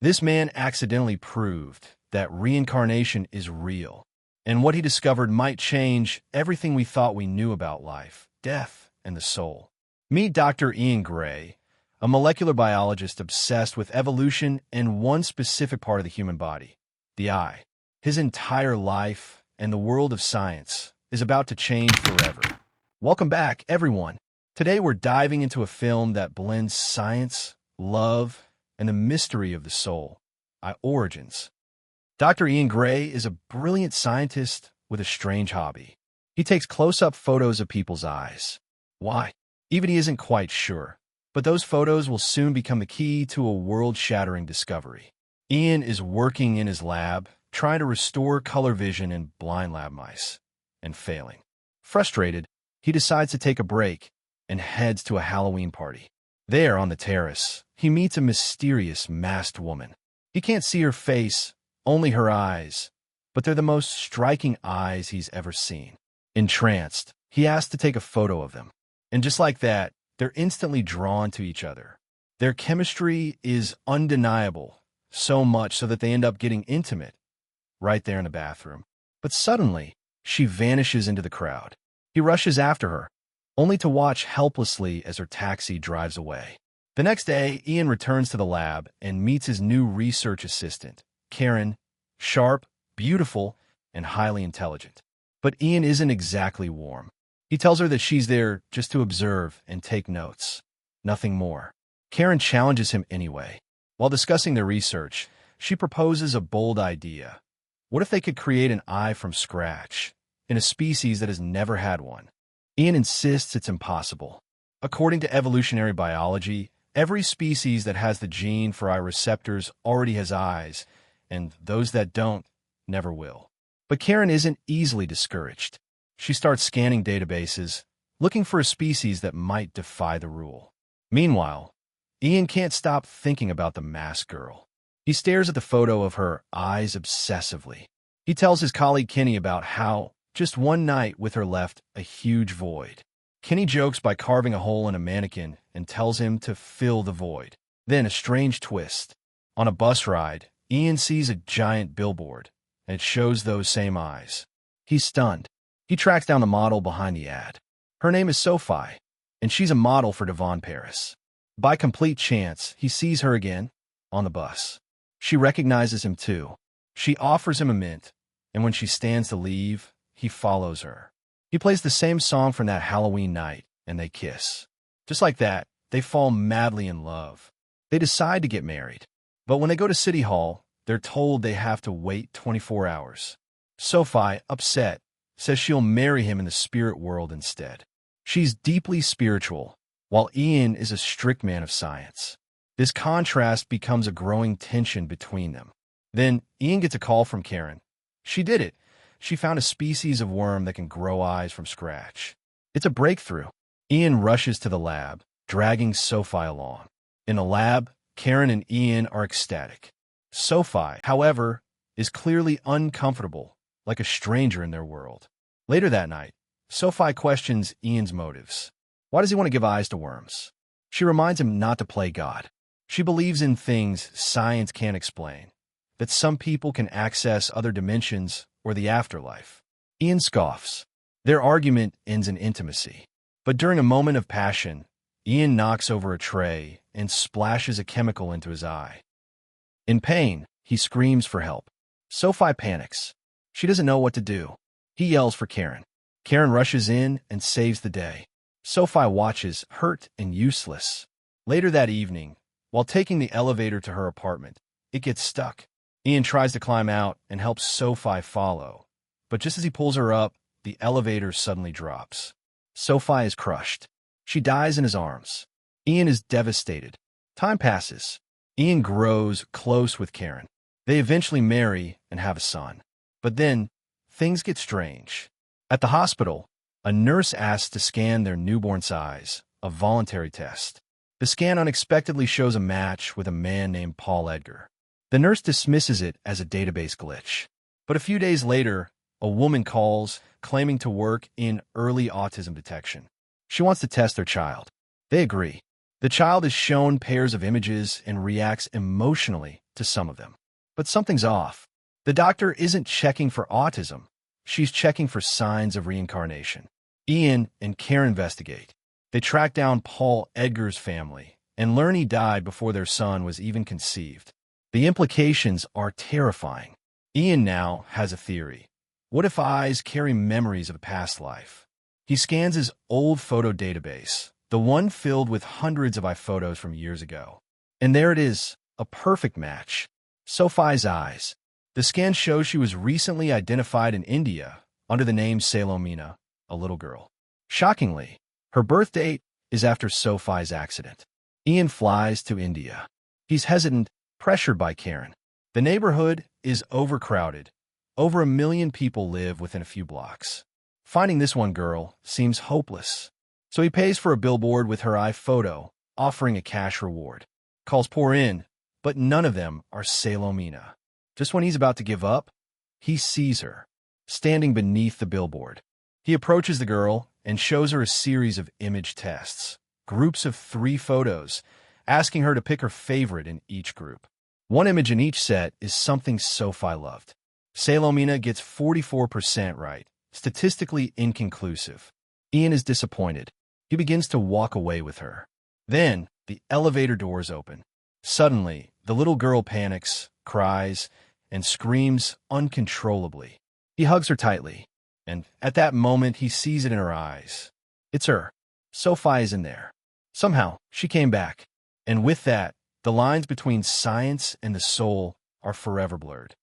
This man accidentally proved that reincarnation is real, and what he discovered might change everything we thought we knew about life, death, and the soul. Meet Dr. Ian Gray, a molecular biologist obsessed with evolution and one specific part of the human body, the eye. His entire life and the world of science is about to change forever. Welcome back, everyone. Today we're diving into a film that blends science, love, and the mystery of the soul, Origins. Dr. Ian Gray is a brilliant scientist with a strange hobby. He takes close-up photos of people's eyes. Why? Even he isn't quite sure. But those photos will soon become the key to a world-shattering discovery. Ian is working in his lab, trying to restore color vision in blind lab mice, and failing. Frustrated, he decides to take a break and heads to a Halloween party. There, on the terrace, he meets a mysterious masked woman. He can't see her face, only her eyes, but they're the most striking eyes he's ever seen. Entranced, he asks to take a photo of them. And just like that, they're instantly drawn to each other. Their chemistry is undeniable, so much so that they end up getting intimate right there in the bathroom. But suddenly, she vanishes into the crowd. He rushes after her, only to watch helplessly as her taxi drives away. The next day, Ian returns to the lab and meets his new research assistant, Karen, sharp, beautiful, and highly intelligent. But Ian isn't exactly warm. He tells her that she's there just to observe and take notes. Nothing more. Karen challenges him anyway. While discussing their research, she proposes a bold idea. What if they could create an eye from scratch, in a species that has never had one? Ian insists it's impossible. According to evolutionary biology, every species that has the gene for eye receptors already has eyes, and those that don't never will. But Karen isn't easily discouraged. She starts scanning databases, looking for a species that might defy the rule. Meanwhile, Ian can't stop thinking about the masked girl. He stares at the photo of her eyes obsessively. He tells his colleague Kenny about how, just one night with her left a huge void. Kenny jokes by carving a hole in a mannequin and tells him to fill the void. Then a strange twist. On a bus ride, Ian sees a giant billboard, and it shows those same eyes. He's stunned. He tracks down the model behind the ad. Her name is Sophie, and she's a model for Devon Paris. By complete chance, he sees her again on the bus. She recognizes him too. She offers him a mint, and when she stands to leave, he follows her. He plays the same song from that Halloween night, and they kiss. Just like that, they fall madly in love. They decide to get married. But when they go to City Hall, they're told they have to wait 24 hours. Sophie, upset, says she'll marry him in the spirit world instead. She's deeply spiritual, while Ian is a strict man of science. This contrast becomes a growing tension between them. Then Ian gets a call from Karen. She did it. She found a species of worm that can grow eyes from scratch. It's a breakthrough. Ian rushes to the lab, dragging Sophie along. In the lab, Karen and Ian are ecstatic. Sophie, however, is clearly uncomfortable, like a stranger in their world. Later that night, Sophie questions Ian's motives. Why does he want to give eyes to worms? She reminds him not to play God. She believes in things science can't explain, that some people can access other dimensions or the afterlife. Ian scoffs. Their argument ends in intimacy. But during a moment of passion, Ian knocks over a tray and splashes a chemical into his eye. In pain, he screams for help. Sophie panics. She doesn't know what to do. He yells for Karen. Karen rushes in and saves the day. Sophie watches, hurt and useless. Later that evening, while taking the elevator to her apartment, it gets stuck. Ian tries to climb out and helps Sophie follow. But just as he pulls her up, the elevator suddenly drops. Sophie is crushed. She dies in his arms. Ian is devastated. Time passes. Ian grows close with Karen. They eventually marry and have a son. But then, things get strange. At the hospital, a nurse asks to scan their newborn's eyes, a voluntary test. The scan unexpectedly shows a match with a man named Paul Edgar. The nurse dismisses it as a database glitch. But a few days later, a woman calls, claiming to work in early autism detection. She wants to test their child. They agree. The child is shown pairs of images and reacts emotionally to some of them. But something's off. The doctor isn't checking for autism. She's checking for signs of reincarnation. Ian and Karen investigate. They track down Paul Edgar's family and learn he died before their son was even conceived. The implications are terrifying. Ian now has a theory. What if eyes carry memories of a past life? He scans his old photo database, the one filled with hundreds of iPhotos from years ago. And there it is, a perfect match. Sophie's eyes. The scan shows she was recently identified in India under the name Salomina, a little girl. Shockingly, her birth date is after Sophie's accident. Ian flies to India. He's hesitant, pressured by Karen. The neighborhood is overcrowded. Over 1 million people live within a few blocks. Finding this one girl seems hopeless. So he pays for a billboard with her iPhoto, offering a cash reward. Calls pour in, but none of them are Salomina. Just when he's about to give up, he sees her, standing beneath the billboard. He approaches the girl and shows her a series of image tests, groups of 3 photos, asking her to pick her favorite in each group. One image in each set is something Sophie loved. Salomina gets 44% right, statistically inconclusive. Ian is disappointed. He begins to walk away with her. Then, the elevator doors open. Suddenly, the little girl panics, cries, and screams uncontrollably. He hugs her tightly, and at that moment he sees it in her eyes. It's her. Sophie is in there. Somehow, she came back. And with that, the lines between science and the soul are forever blurred.